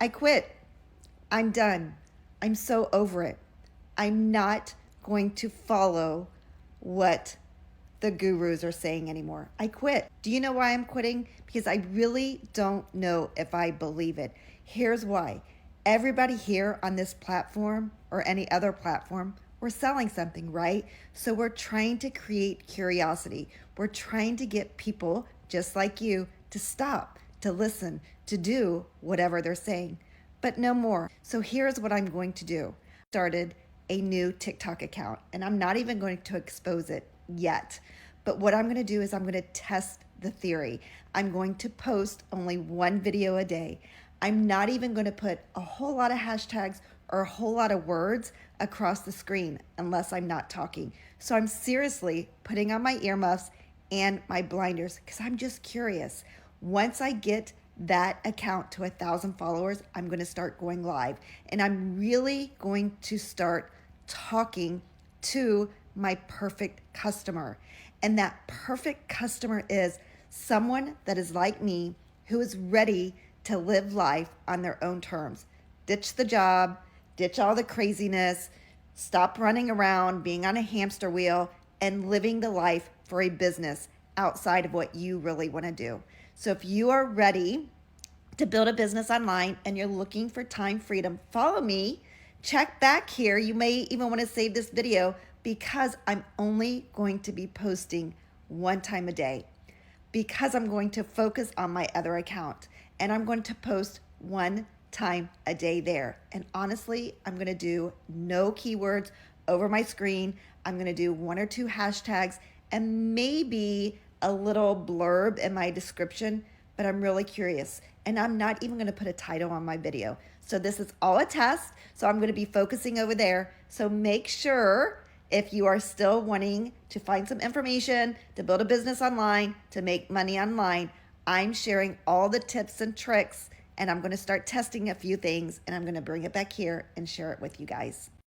I quit. I'm done. I'm so over it. I'm not going to follow what the gurus are saying anymore. I quit. Do you know why I'm quitting? Because I really don't know if I believe it. Here's why. Everybody here on this platform or any other platform, we're selling something, right? So we're trying to create curiosity. We're trying to get people just like you to stop, to listen, to do whatever they're saying, but no more. So here's what I'm going to do. Started a new TikTok account, and I'm not even going to expose it yet. But what I'm going to do is I'm going to test the theory. I'm going to post only one video a day. I'm not even going to put a whole lot of hashtags or a whole lot of words across the screen unless I'm not talking. So I'm seriously putting on my earmuffs and my blinders because I'm just curious. Once I get that account to 1,000 followers, I'm going to start going live, and I'm really going to start talking to my perfect customer. And that perfect customer is someone that is like me, who is ready to live life on their own terms. Ditch the job, ditch all the craziness, stop running around, being on a hamster wheel, and living the life for a business outside of what you really want to do. So if you are ready to build a business online and you're looking for time freedom, follow me. Check back here. You may even want to save this video because I'm only going to be posting one time a day, because I'm going to focus on my other account and I'm going to post one time a day there. And honestly, I'm going to do no keywords over my screen. I'm going to do one or two hashtags and maybe a little blurb in my description, but I'm really curious. And I'm not even going to put a title on my video. So this is all a test. So I'm going to be focusing over there. So make sure, if you are still wanting to find some information to build a business online, to make money online, I'm sharing all the tips and tricks, and I'm going to start testing a few things, and I'm going to bring it back here and share it with you guys.